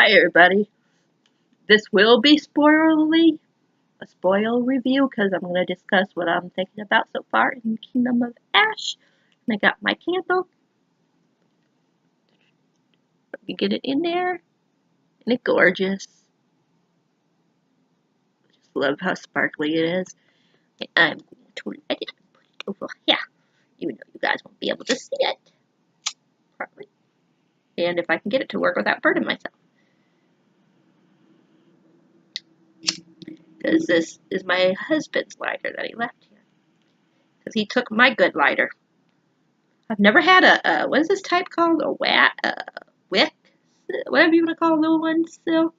Hi everybody. This will be spoilerly, a spoil review, because I'm going to discuss what I'm thinking about so far in Kingdom of Ash. And I got my candle. Let me get it in there. And it's gorgeous. I just love how sparkly it is. And I'm going to light it and put it over here, even though you guys won't be able to see it. Probably. And if I can get it to work without burning myself. Because this is my husband's lighter that he left here. Because he took my good lighter. I've never had a what is this type called? A wick? Whatever you want to call a little one still.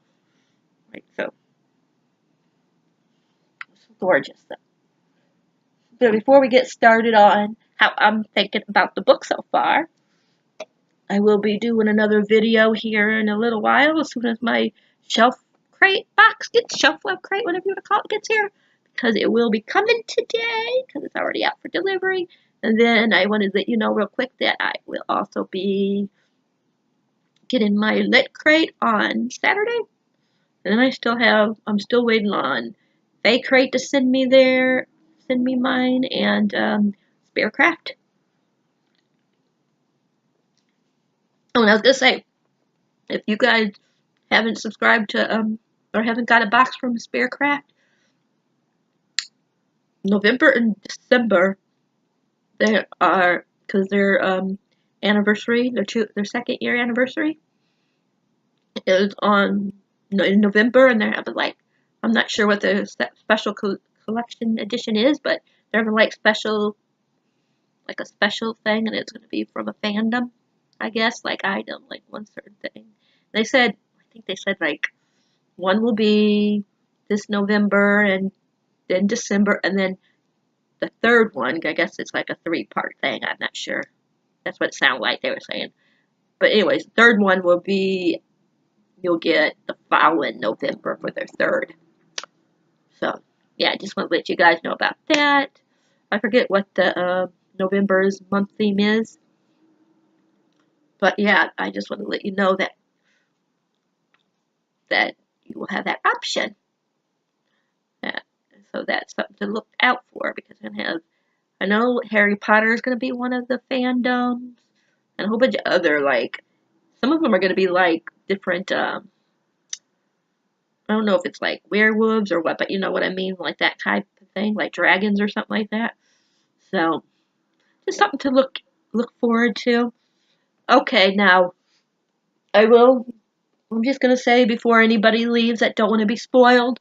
Right, so. It's gorgeous though. But before we get started on how I'm thinking about the book so far, I will be doing another video here in a little while as soon as my shelf crate box gets, shelf web crate, whatever you want to call it, gets here. Because it will be coming today, because it's already out for delivery. And then I wanted to let you know real quick that I will also be getting my lit crate on Saturday. And then I'm still waiting on Fae Crate to send me mine, and Spearcraft. Oh, and I was gonna say, if you guys haven't subscribed to or haven't got a box from Spearcraft, November and December there are, because their anniversary, their second year anniversary is in November, and they're having like, I'm not sure what the special collection edition is, but they're having like a special thing, and it's going to be from a fandom, I guess, like item, like one certain thing. I think they said like one will be this November and then December, and then the third one, I guess it's like a 3-part thing. I'm not sure. That's what it sounded like they were saying. But anyways, the third one will be, you'll get the following November for their third. So, yeah, I just want to let you guys know about that. I forget what the November's month theme is. But yeah, I just want to let you know that you will have that option. So that's something to look out for, because I know Harry Potter is going to be one of the fandoms, and a whole bunch of other, like, some of them are going to be like different, I don't know if it's like werewolves or what, but you know what I mean, like that type of thing, like dragons or something like that. So, just something to look forward to. Okay, now, I'm just going to say before anybody leaves that don't want to be spoiled,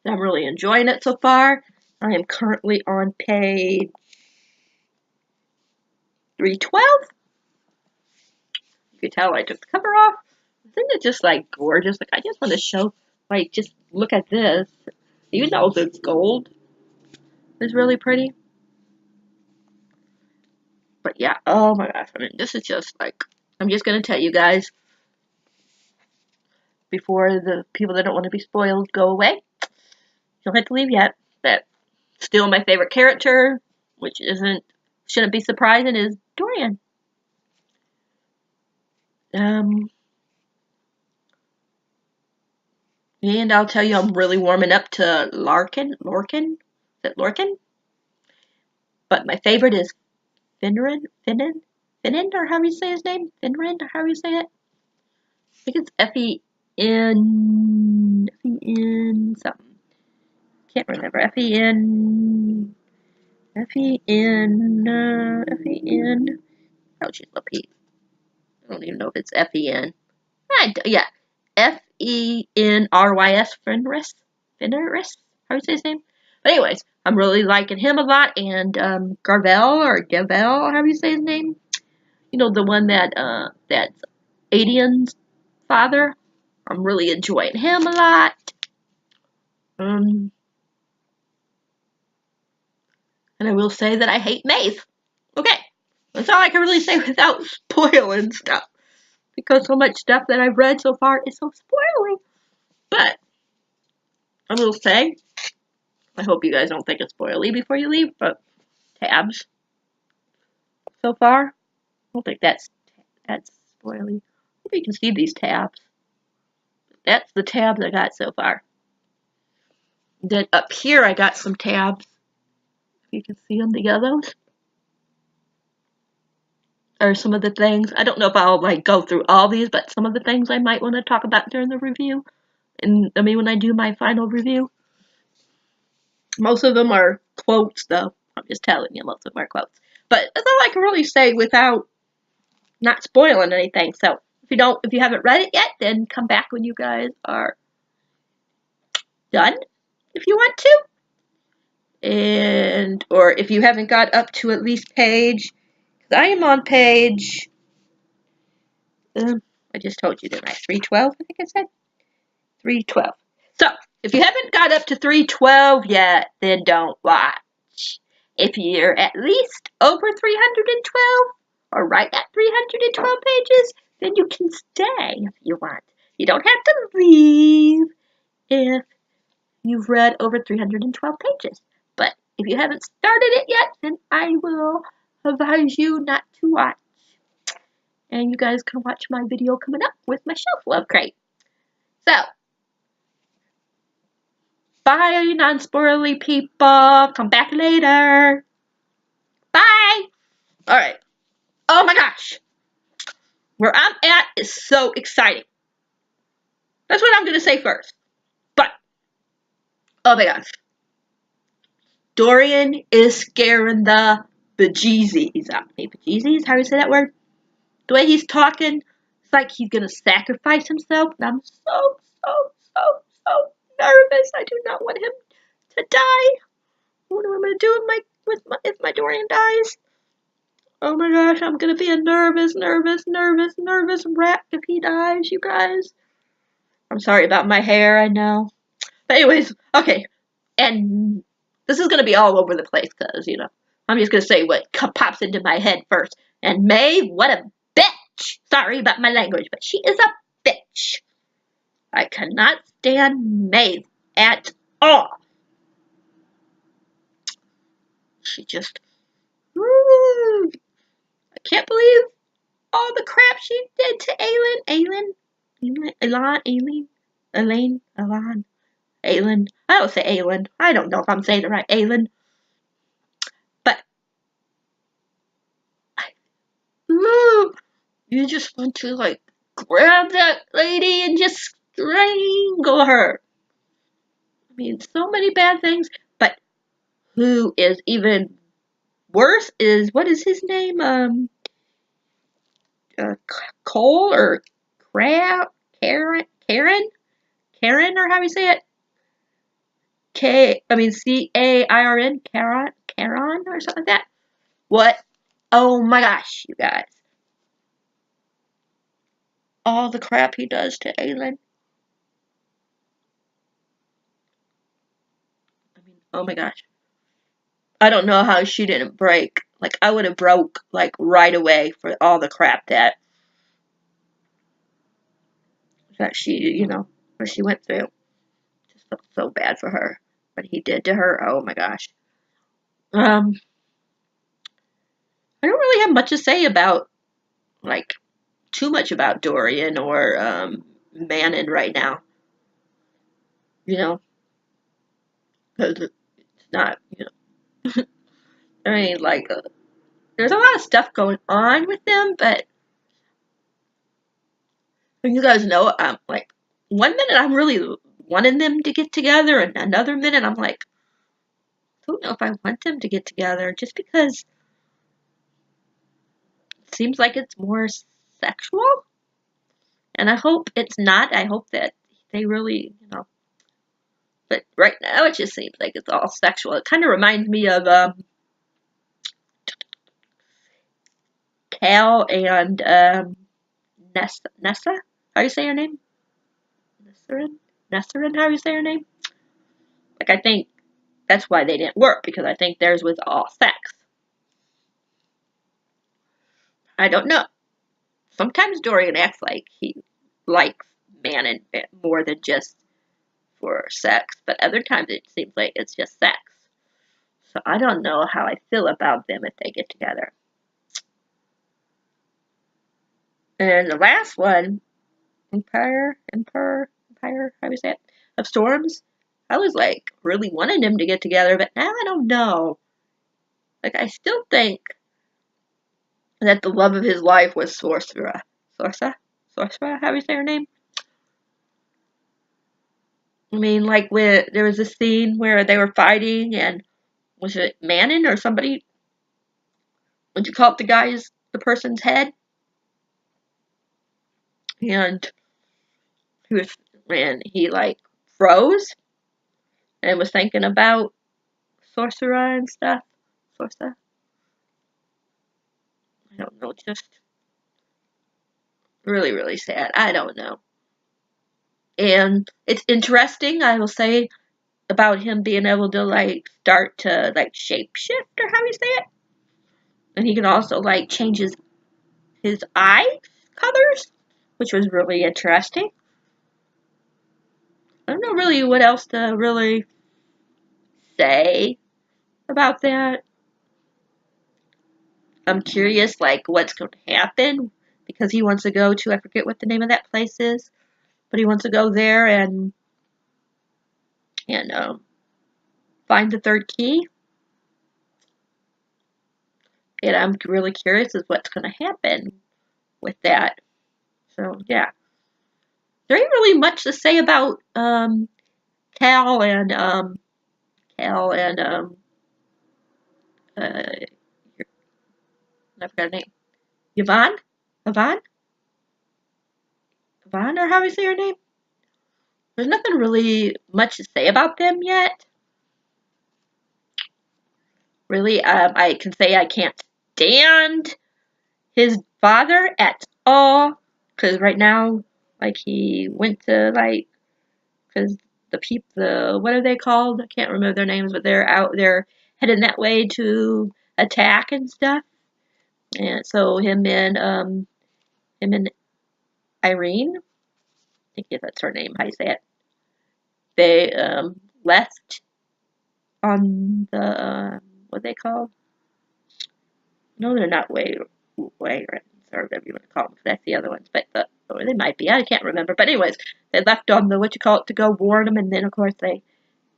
I'm really enjoying it so far. I am currently on page 312. You can tell I took the cover off. Isn't it just like gorgeous? Like, I just want to show, like, just look at this. Even though the gold is really pretty. But yeah, oh my gosh. I mean, this is just like, I'm just going to tell you guys before the people that don't want to be spoiled go away. You don't have to leave yet. That still my favorite character, which shouldn't be surprising, is Dorian. And I'll tell you, I'm really warming up to Lorcan. Is it Lorcan? But my favorite is Finran, or how do you say his name? Finran, or how do you say it? I think it's F-E-N something. Can't remember. F-E-N. Oh, she's Lapis. I don't even know if it's F-E-N. Yeah. F-E-N-R-Y-S, Fenris? Fenris? How do you say his name? But anyways, I'm really liking him a lot, and Gavel, how do you say his name? You know, the one that's Adian's father. I'm really enjoying him a lot. And I will say that I hate Maeve. Okay, that's all I can really say without spoiling stuff, because so much stuff that I've read so far is so spoiling. But I will say, I hope you guys don't think it's spoily before you leave, but tabs so far, I don't think that's spoily. hope you can see these tabs. That's the tabs I got so far. Then up here I got some tabs. If you can see them, the yellows. Or some of the things. I don't know if I'll like go through all these, but some of the things I might want to talk about during the review. And I mean when I do my final review. Most of them are quotes though. I'm just telling you, most of them are quotes. But that's all I can really say without not spoiling anything. So if you haven't read it yet, then come back when you guys are done, if you want to. And or if you haven't got up to at least page, because I am on page. I just told you, didn't I? 312, I think I said. 312. So if you haven't got up to 312 yet, then don't watch. If you're at least over 312 or right at 312 pages, then you can stay if you want. You don't have to leave if you've read over 312 pages. But if you haven't started it yet, then I will advise you not to watch. And you guys can watch my video coming up with my shelf love crate. So, bye, non-spoilerly people. Come back later. Bye. Alright. Oh my gosh. Where I'm at is so exciting. That's what I'm going to say first. But, oh my gosh. Dorian is scaring the bejeezies out of me. Bejeezies? How do you say that word? The way he's talking, it's like he's going to sacrifice himself. And I'm so nervous. I do not want him to die. What am I going to do if my Dorian dies? Oh my gosh, I'm going to be a nervous wreck if he dies, you guys. I'm sorry about my hair, I know. But anyways, okay. And this is going to be all over the place because, you know, I'm just going to say what pops into my head first. And Maeve, what a bitch. Sorry about my language, but she is a bitch. I cannot stand Maeve at all. She just, I can't believe all the crap she did to Aelin. I don't say Aelin. I don't know if I'm saying it right, Aelin. But, you just want to, like, grab that lady and just strangle her. I mean, so many bad things, but who is even worse is, what is his name? Cole or Karen, or how do you say it? Cairn, Charon, or something like that. What? Oh my gosh, you guys. All the crap he does to Aelin. I mean, oh my gosh. I don't know how she didn't break. Like, I would have broke, like, right away for all the crap that she, you know, what she went through. Just felt so bad for her. What he did to her, oh my gosh. I don't really have much to say about, like, too much about Dorian or, Manon right now. You know? Because it's not, you know. I mean, like, there's a lot of stuff going on with them, but you guys know, like, one minute I'm really wanting them to get together, and another minute I'm like, I don't know if I want them to get together, just because it seems like it's more sexual, and I hope it's not. I hope that they really, you know, but right now it just seems like it's all sexual. It kind of reminds me of Cal and Nessa. How do you say her name? Nesserin. How do you say her name? Like, I think that's why they didn't work, because I think theirs was all sex. I don't know. Sometimes Dorian acts like he likes Manon more than just for sex, but other times it seems like it's just sex. So I don't know how I feel about them if they get together. And the last one, Empire, how do you say it? Of Storms. I was like really wanting them to get together, but now I don't know. Like I still think that the love of his life was Sorcerer. Sorcerer, how do you say her name? I mean, like when there was a scene where they were fighting, and was it Manon or somebody? Would you call it the person's head? And he was, and he like froze and was thinking about Sorcerer and stuff. Sorcerer. I don't know, just really, really sad. I don't know. And it's interesting, I will say, about him being able to like start to like shapeshift or how you say it. And he can also like change his eye colors, which was really interesting. I don't know really what else to really say about that. I'm curious like what's going to happen because he wants to go to, I forget what the name of that place is, but he wants to go there and find the third key. And I'm really curious as what's going to happen with that. So yeah, there ain't really much to say about Cal and Cal and I forgot her name. Yvonne, Yvonne, Yvonne, or how do you say her name? There's nothing really much to say about them yet. Really, I can say I can't stand his father at all because right now, like he went to like because the what are they called? I can't remember their names, but they're out there heading that way to attack and stuff. And so him and Irene, I think that's her name. How you say it? They left on the what they called? No, they're not Wayrens or whatever you want to call them. That's the other ones, but or they might be. I can't remember. But anyways, they left on the what you call it to go warn them, and then of course they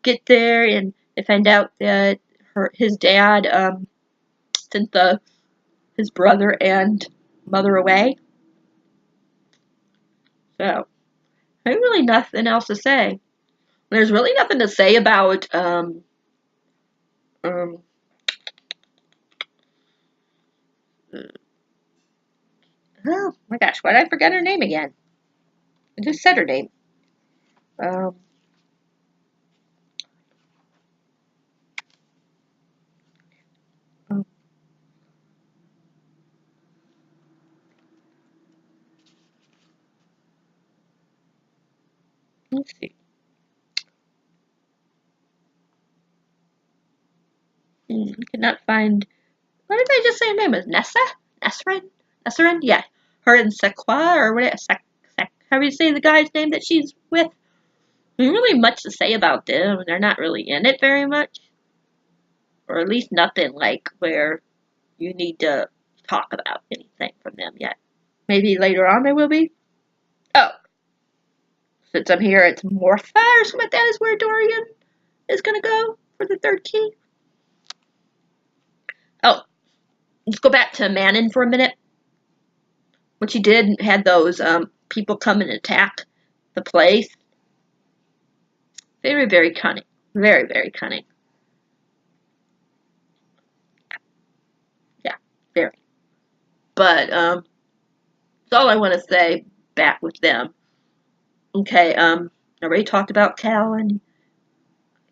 get there and they find out that his dad sent his brother and mother away. So there's really nothing else to say. There's really nothing to say about um, oh my gosh, why did I forget her name again? I just said her name. Um, um, let's see. I cannot find. What did I just say her name is? Nessa? Nesrin? Nesrin? Yeah. Her and Sequa or what? How do you say the guy's name that she's with? There's really much to say about them. They're not really in it very much, or at least nothing like where you need to talk about anything from them yet. Maybe later on they will be. Oh, since I'm here, it's Morpha or something like that is where Dorian is gonna go for the third key. Oh, let's go back to Manon for a minute. What she did had those people come and attack the place. Very, very cunning. Very, very cunning. Yeah, very. But that's all I want to say back with them. Okay, I already talked about Cal and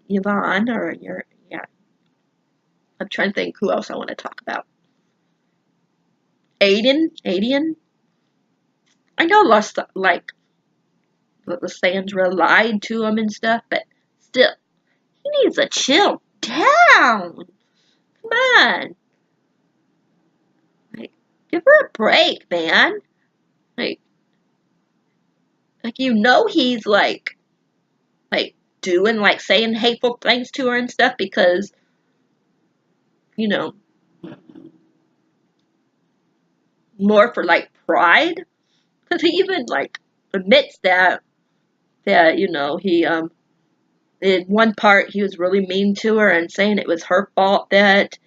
Yvonne, or your yeah. I'm trying to think who else I want to talk about. Aiden. I know lots like Lysandra lied to him and stuff, but still, he needs to chill down. Come on, like give her a break, man. Like, you know he's like doing like saying hateful things to her and stuff because you know more for like pride. Because he even like admits that he in one part he was really mean to her and saying it was her fault that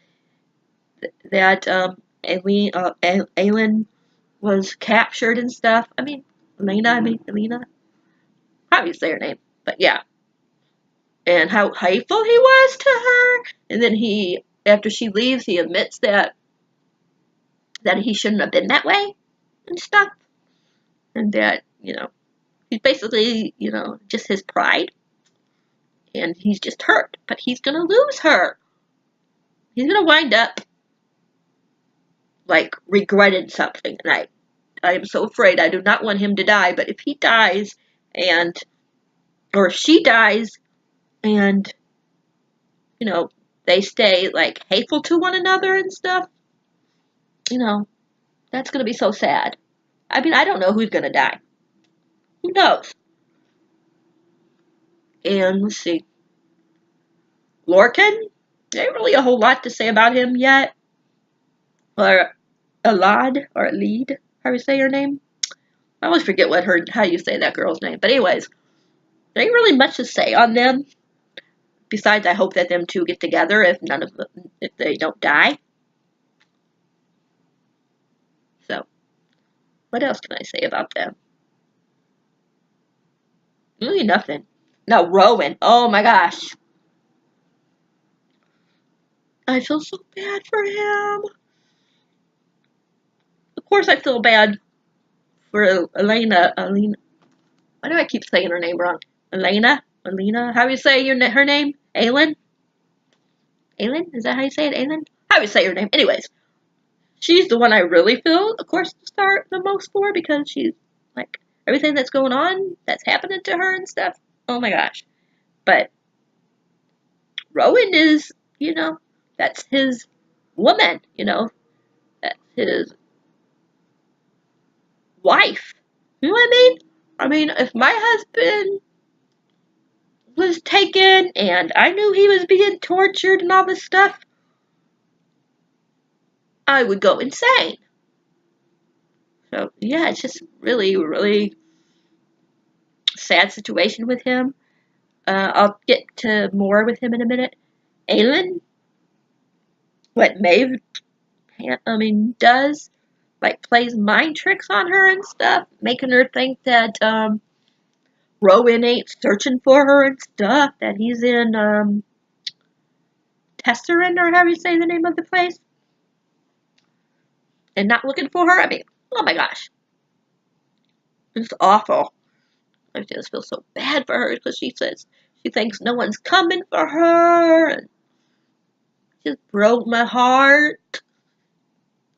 Aylin was captured and stuff. I mean, Elena, how do you say her name? But yeah, and how hateful he was to her. And then after she leaves, he admits that he shouldn't have been that way and stuff, and that he's basically just his pride, and he's just hurt. But he's gonna lose her. He's gonna wind up like regretting something, and I am so afraid. I do not want him to die. But if he dies, and or if she dies, and they stay like hateful to one another and stuff, that's gonna be so sad. I mean, I don't know who's gonna die. Who knows? And let's see, Lorcan. There ain't really a whole lot to say about him yet. Or Alid, how do you say her name? I always forget how you say that girl's name. But anyways, there ain't really much to say on them. Besides, I hope that them two get together if they don't die. So, what else can I say about them? Really nothing. No, Rowan. Oh my gosh. I feel so bad for him. Of course I feel bad for Elena. Why do I keep saying her name wrong? Elena? How do you say her name? Aylin? Aylin? Is that how you say it? Aylin? How do you say her name? Anyways, she's the one I really feel, of course, to start the most for because she's like everything that's going on, that's happening to her and stuff. Oh my gosh. But Rowan is, that's his woman, that's his wife. You know what I mean? I mean, if my husband was taken and I knew he was being tortured and all this stuff, I would go insane. So, yeah, it's just really, really sad situation with him. I'll get to more with him in a minute. Aylin, what Maeve, does, like, plays mind tricks on her and stuff, making her think that, Rowan ain't searching for her and stuff, that he's in, Tesserin, or how do you say the name of the place, and not looking for her. I mean, oh my gosh. It's awful. I just feel so bad for her because she says she thinks no one's coming for her, and just broke my heart.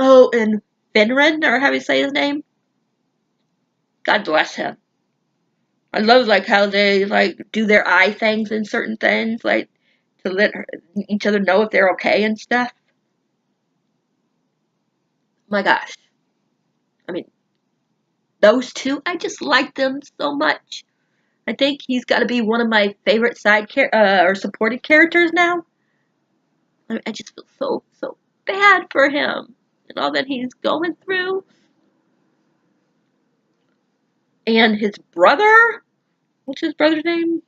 Oh, and Finran, or how do you say his name? God bless him. I love like how they like do their eye things and certain things, like to let each other know if they're okay and stuff. My gosh. I mean, those two, I just like them so much. I think he's got to be one of my favorite or supported characters now. I just feel so bad for him and all that he's going through. And his brother, what's his brother's name?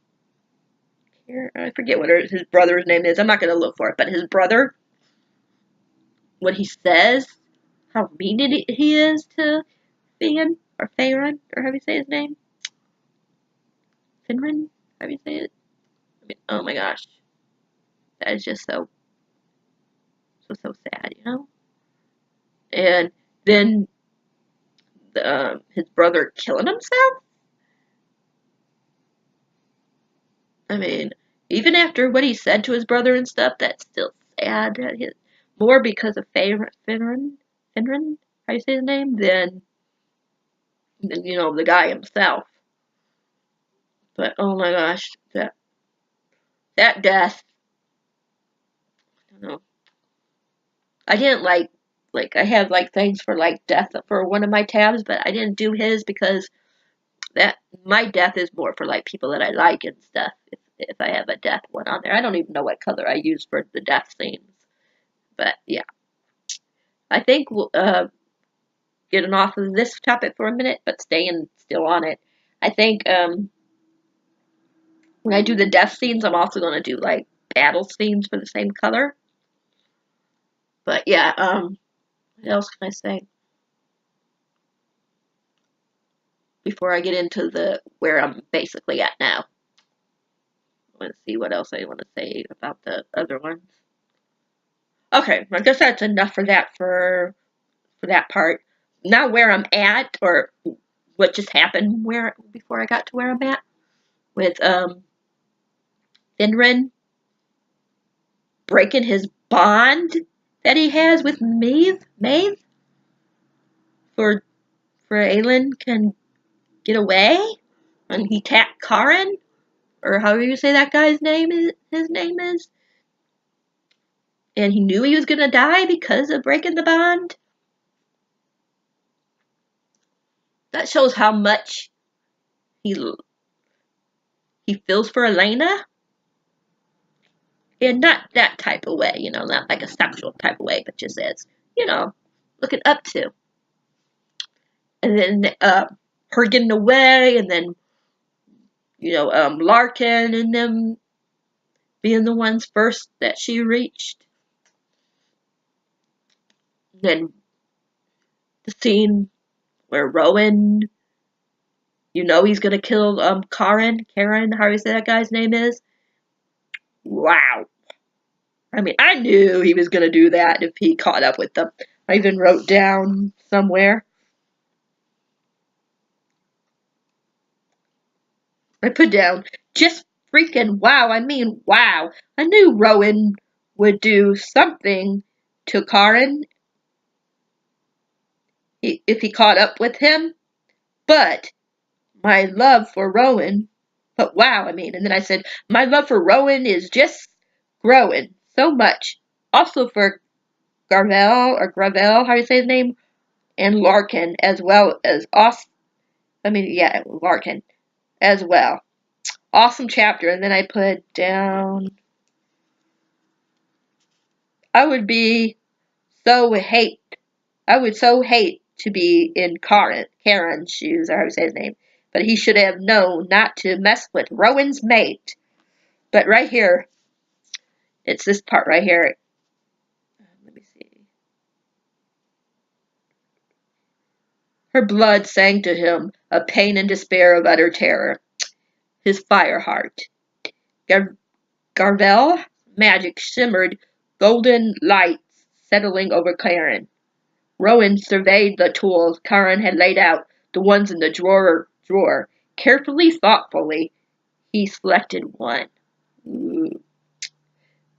I forget what his brother's name is. I'm not going to look for it, but his brother, what he says, how mean he is to Theon or Theron, or how do you say his name? Finran? How do you say it? I mean, oh my gosh, that is just so sad. And then his brother killing himself. I mean, even after what he said to his brother and stuff, that's still sad. More because of Finran, how you say his name, than the guy himself. But oh my gosh, that death. I don't know. I didn't like I have like things for like death for one of my tabs, but I didn't do his because that my death is more for like people that I like and stuff. If I have a death one on there, I don't even know what color I use for the death scenes. But yeah, I think we'll getting off of this topic for a minute, but staying still on it. I think when I do the death scenes, I'm also gonna do like battle scenes for the same color. But yeah, what else can I say before I get into the where I'm basically at now? Let's see what else I want to say about the other ones. Okay, I guess that's enough for that part. Now where I'm at, or what just happened where before I got to where I'm at with Finrin breaking his bond that he has with Maeve for Aelin can get away, and he attacked Karen, or however you say that guy's name is. His name is, and he knew he was gonna die because of breaking the bond. That shows how much he feels for Elena, and not that type of way, not like a sexual type of way, but just as looking up to. And then her getting away, and then Larkin and them being the ones first that she reached. Then the scene where Rowan, he's gonna kill Karen, how do you say that guy's name is? Wow. I mean, I knew he was gonna do that if he caught up with them. I even wrote down somewhere. I put down, just freaking wow. I mean, wow. I knew Rowan would do something to Karen if he caught up with him, but my love for Rowan, but wow, I mean, and then I said, my love for Rowan is just growing so much. Also for Gravel, how do you say his name? And Larkin, as well as Larkin as well. Awesome chapter. And then I put down, I would so hate, I would so hate to be in Karen's shoes, or how to say his name. But he should have known not to mess with Rowan's mate. But right here, it's this part right here. Let me see. Her blood sang to him, a pain and despair of utter terror. His fire heart. Garvel magic shimmered golden lights settling over Karen. Rowan surveyed the tools Karen had laid out, the ones in the drawer. Carefully, thoughtfully, he selected one.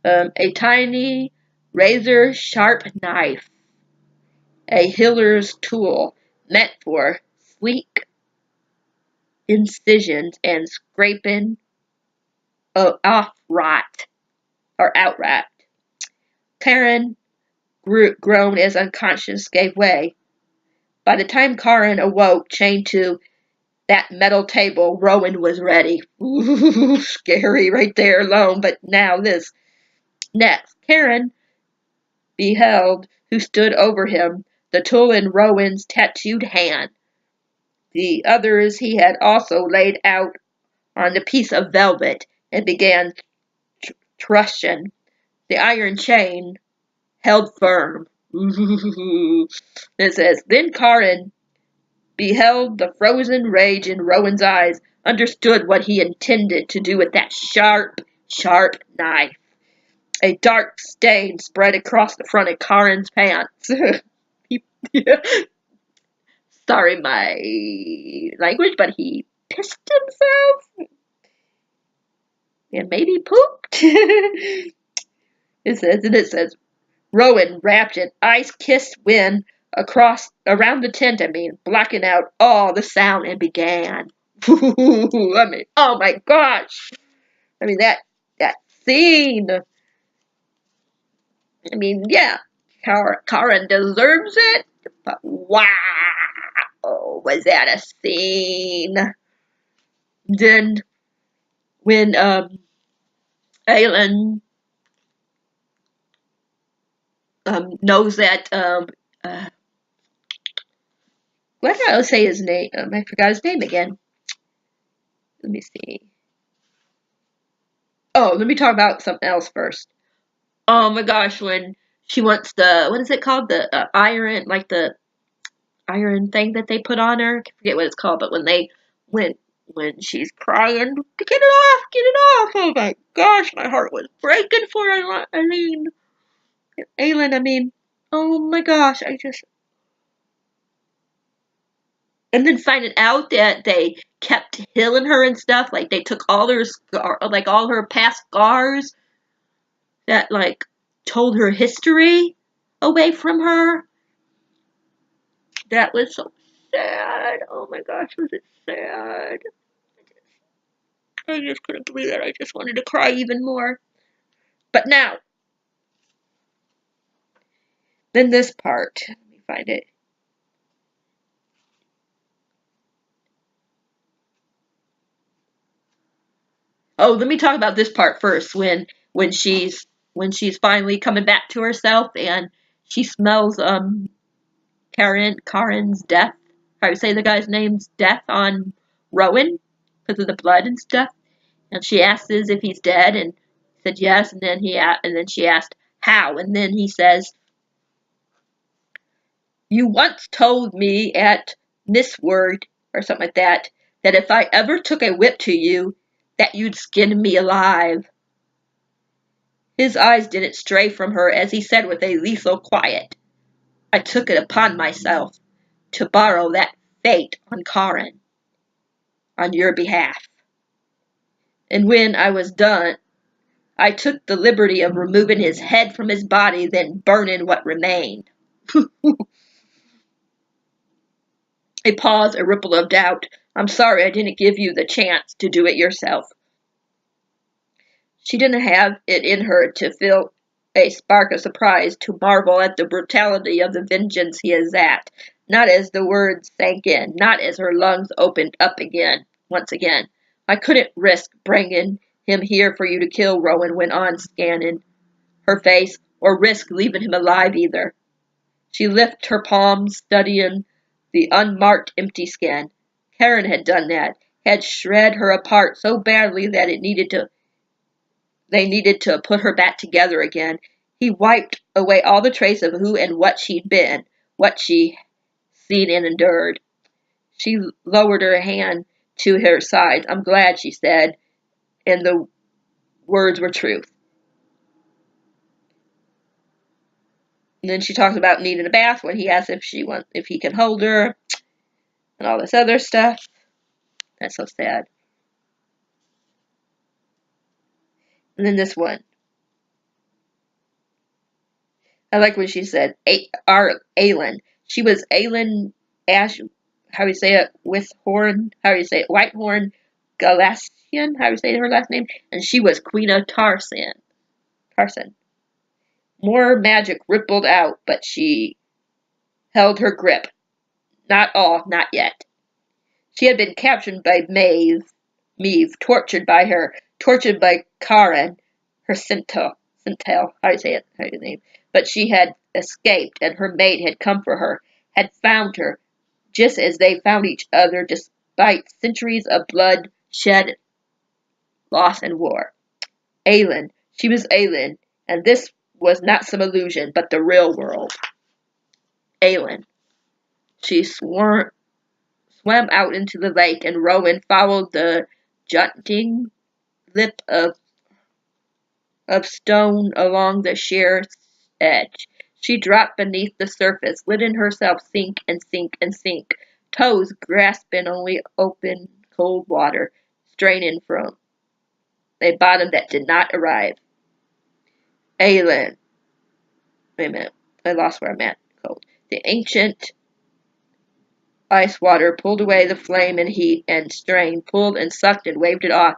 A tiny, razor-sharp knife. A healer's tool meant for sleek incisions and scraping off rot or out rot. Karen groaned as unconscious gave way. By the time Karen awoke, chained to that metal table, Rowan was ready. Ooh, scary right there alone, but now this. Next, Karen beheld who stood over him, the tool in Rowan's tattooed hand. The others he had also laid out on the piece of velvet and began thrusting. The iron chain held firm. It says, then Karen beheld the frozen rage in Rowan's eyes, understood what he intended to do with that sharp, sharp knife. A dark stain spread across the front of Karen's pants. Sorry my language, but he pissed himself and maybe pooped. It says, Rowan wrapped an ice-kissed wind around the tent, blocking out all the sound and began. Oh my gosh. That scene. Yeah, Karen deserves it, but wow, was that a scene. Then when Aelin knows that what did I say his name? I forgot his name again. Let me see. Oh, let me talk about something else first. Oh my gosh, when she wants the, what is it called? The iron, like the iron thing that they put on her. I forget what it's called, but when when she's crying, get it off. Oh my gosh, my heart was breaking for Eileen. Aylin, I mean, oh my gosh, I just, and then finding out that they kept healing her and stuff, like they took all her like all her past scars that like told her history away from her. That was so sad. Oh my gosh, was it sad? I just couldn't believe it. I just wanted to cry even more. But now, then this part. Let me find it. Oh, let me talk about this part first. When she's finally coming back to herself and she smells Karen's death. How do you say the guy's name's death on Rowan because of the blood and stuff. And she asks if he's dead, and he said yes. And then she asked how, and then he says, "You once told me at Miss Word or something like that if I ever took a whip to you, that you'd skin me alive." His eyes didn't stray from her as he said with a lethal quiet, "I took it upon myself to borrow that fate on Karen, on your behalf. And when I was done, I took the liberty of removing his head from his body, then burning what remained." A pause, a ripple of doubt. "I'm sorry I didn't give you the chance to do it yourself." She didn't have it in her to feel a spark of surprise, to marvel at the brutality of the vengeance he is at, not as the words sank in, not as her lungs opened up again, once again. "I couldn't risk bringing him here for you to kill," Rowan went on, scanning her face, "or risk leaving him alive either." She lifted her palms, studying the unmarked empty skin. Karen had done that, had shred her apart so badly that they needed to put her back together again. He wiped away all the trace of who and what she'd been, what she seen and endured. She lowered her hand to her side. "I'm glad," she said, and the words were truth. And then she talks about needing a bath when he asks if he can hold her and all this other stuff. That's so sad. And then this one. I like when she said Aylin. She was Aylin Ash, how do you say it, with horn, how do you say it, Whitehorn Galatian, how do you say her last name? And she was Queen of Tarsan. More magic rippled out, but she held her grip. Not all, not yet. She had been captured by Meve, tortured by Karen, her Sintel, how do you say it, how do you name? But she had escaped, and her mate had come for her, had found her, just as they found each other, despite centuries of blood shed, loss, and war. Aylin, she was Aylin, and this was not some illusion, but the real world. Aylin. She swam out into the lake, and Rowan followed the jutting lip of stone along the sheer edge. She dropped beneath the surface, letting herself sink and sink and sink, toes grasping only open, cold water, straining from a bottom that did not arrive. Aylin. Wait a minute. I lost where I'm at. Cold. The ancient ice water pulled away the flame and heat and strain, pulled and sucked and waved it off,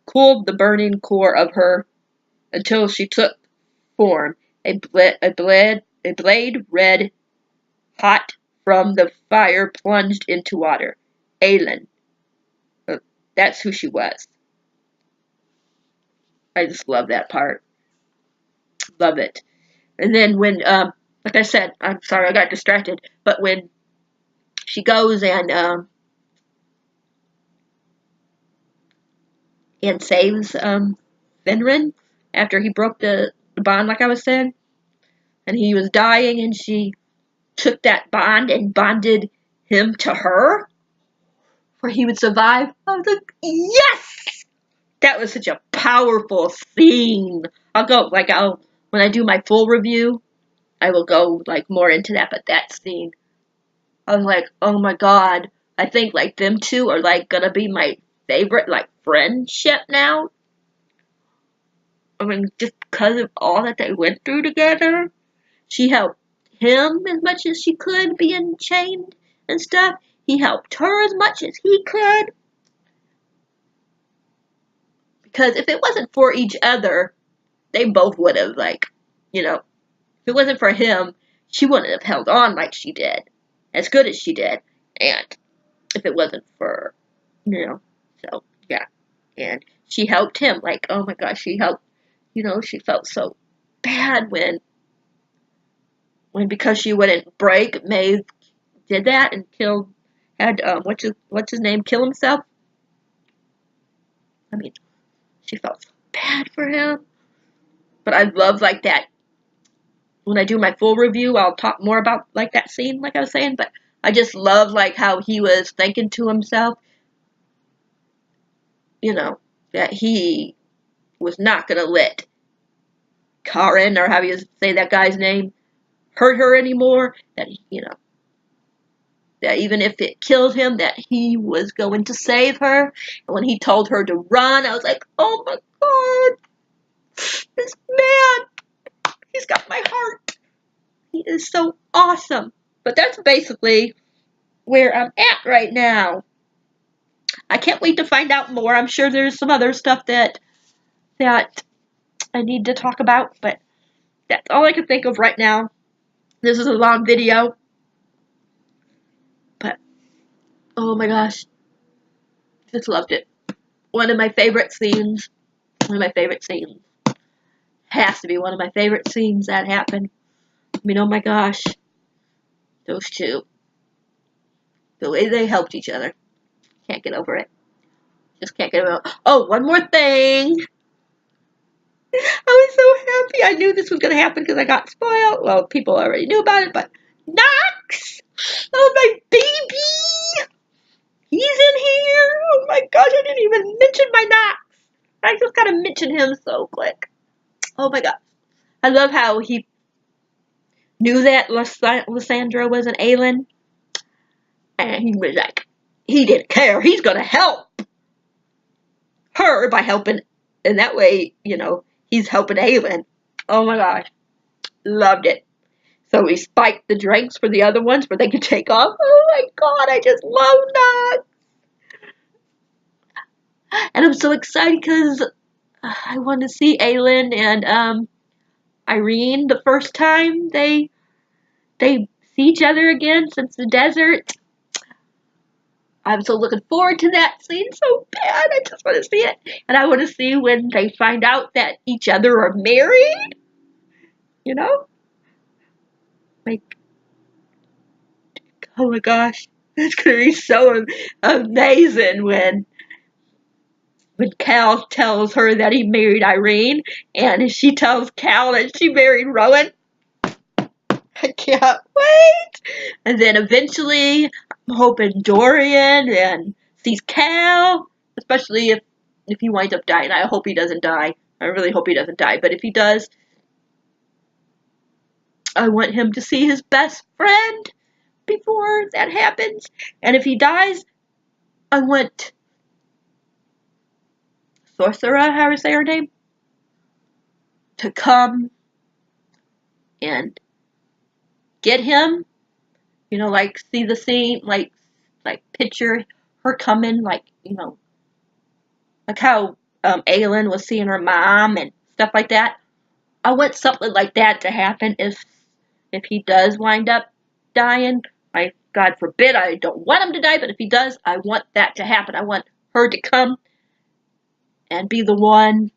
cooled the burning core of her until she took form, a blade red hot from the fire plunged into water. Aylin. That's who she was. I just love that part. Love it. And then when, like I said, I'm sorry I got distracted, but when she goes and and saves Finran after he broke the bond, like I was saying, and he was dying, and she took that bond and bonded him to her, where he would survive. I was like, yes! That was such a powerful scene. When I do my full review, I will go like more into that, but that scene, I was like, oh my god. I think like them two are like gonna be my favorite like friendship now. I mean, just because of all that they went through together. She helped him as much as she could being chained and stuff. He helped her as much as he could. Because if it wasn't for each other, they both would have if it wasn't for him, she wouldn't have held on like she did. As good as she did. And if it wasn't for so yeah. And she helped him, like, oh my gosh, she helped she felt so bad when because she wouldn't break, Maeve did that and had what's his name kill himself. I mean, she felt so bad for him. But I love like that. When I do my full review, I'll talk more about like that scene, like I was saying. But I just love like how he was thinking to himself, that he was not gonna let Karen, or how you say that guy's name, hurt her anymore. That even if it killed him, that he was going to save her. And when he told her to run, I was like, oh my god, this man, he's got my heart. He is so awesome. But that's basically where I'm at right now. I can't wait to find out more. I'm sure there's some other stuff that I need to talk about, but that's all I can think of right now. This is a long video, but oh my gosh, just loved it. One of my favorite scenes. One of my favorite scenes. Has to be one of my favorite scenes that happened. I mean, oh my gosh. Those two. The way they helped each other. Can't get over it. Just can't get over it. Oh, one more thing. I was so happy. I knew this was going to happen because I got spoiled. Well, people already knew about it, but Knox! Oh, my baby! He's in here! Oh my gosh, I didn't even mention my Knox. I just gotta mention him so quick. Oh my god. I love how he knew that Lysandra was an alien. And he was like, he didn't care. He's gonna help her by helping. And that way, he's helping Aelin. Oh my gosh. Loved it. So he spiked the drinks for the other ones where they could take off. Oh my god, I just love that. And I'm so excited because I want to see Aelin and Irene the first time they see each other again since the desert. I'm so looking forward to that scene so bad. I just want to see it. And I want to see when they find out that each other are married. Like, oh my gosh. That's going to be so amazing when Cal tells her that he married Irene. And she tells Cal that she married Rowan. I can't wait. And then eventually, I'm hoping Dorian and sees Cal, especially if he winds up dying. I hope he doesn't die. I really hope he doesn't die. But if he does, I want him to see his best friend before that happens. And if he dies, I want Sorcerer, how to say her name, to come and get him. Like see the scene, like picture her coming, like how Aelin was seeing her mom and stuff like that. I want something like that to happen if he does wind up dying. God forbid, I don't want him to die, but if he does, I want that to happen. I want her to come and be the one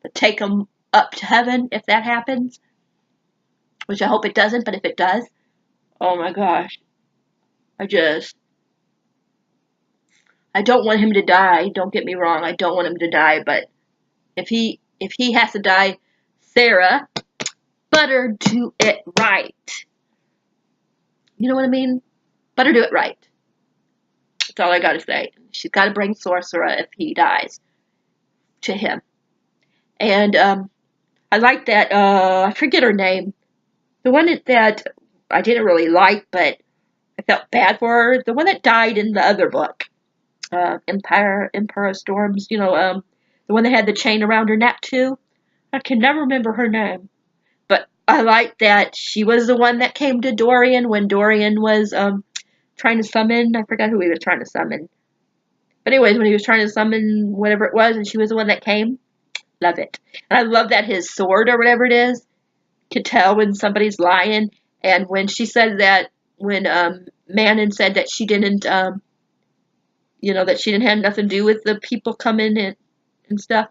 to take him up to heaven if that happens. Which I hope it doesn't, but if it does, oh my gosh. I I don't want him to die. Don't get me wrong. I don't want him to die. But if he has to die, Sarah, better do it right. You know what I mean? Better do it right. That's all I gotta say. She's got to bring Sorcerer if he dies to him. And I like that. I forget her name. The one that I didn't really like, but I felt bad for her. The one that died in the other book, Emperor Storms. You know, the one that had the chain around her neck too. I can never remember her name, but I like that she was the one that came to Dorian when Dorian was trying to summon. I forgot who he was trying to summon. But anyways, when he was trying to summon whatever it was, and she was the one that came. Love it. And I love that his sword or whatever it is could tell when somebody's lying. And when she said that, when Manon said that she didn't, you know, that she didn't have nothing to do with the people coming in and stuff.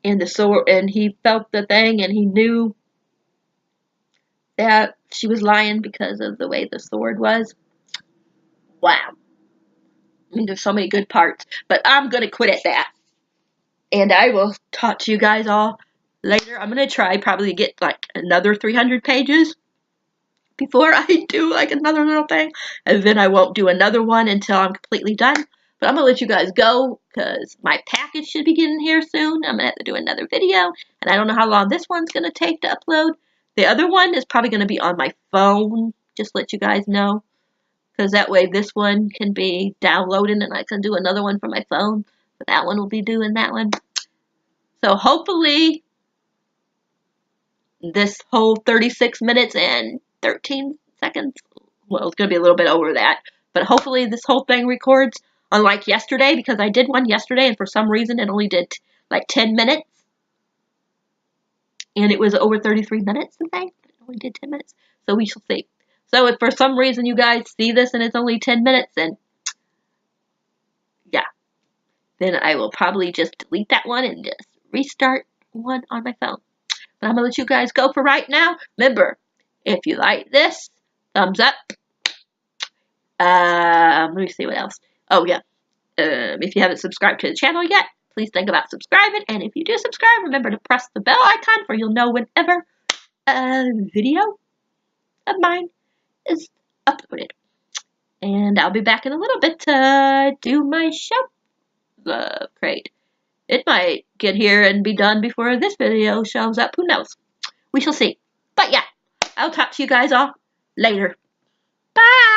And the sword, and he felt the thing, and he knew that she was lying because of the way the sword was. Wow. I mean, there's so many good parts. But I'm going to quit at that. And I will talk to you guys all later. I'm going to try probably to get like another 300 pages before I do like another little thing. And then I won't do another one until I'm completely done. But I'm going to let you guys go because my package should be getting here soon. I'm going to have to do another video. And I don't know how long this one's going to take to upload. The other one is probably going to be on my phone. Just let you guys know. Because that way this one can be downloaded and I can do another one from my phone. But that one will be doing that one. So hopefully this whole 36 minutes and 13 seconds, well, it's going to be a little bit over that. But hopefully this whole thing records, unlike yesterday, because I did one yesterday and for some reason it only did like 10 minutes. And it was over 33 minutes, I think. It only did 10 minutes. So we shall see. So if for some reason you guys see this and it's only 10 minutes, then yeah. Then I will probably just delete that one and just restart one on my phone. But I'm going to let you guys go for right now. Remember, if you like this, thumbs up. Let me see what else. Oh, yeah. If you haven't subscribed to the channel yet, please think about subscribing. And if you do subscribe, remember to press the bell icon for you'll know whenever a video of mine is uploaded. And I'll be back in a little bit to do my shelf crate. It might get here and be done before this video shows up. Who knows? We shall see. But yeah, I'll talk to you guys all later. Bye!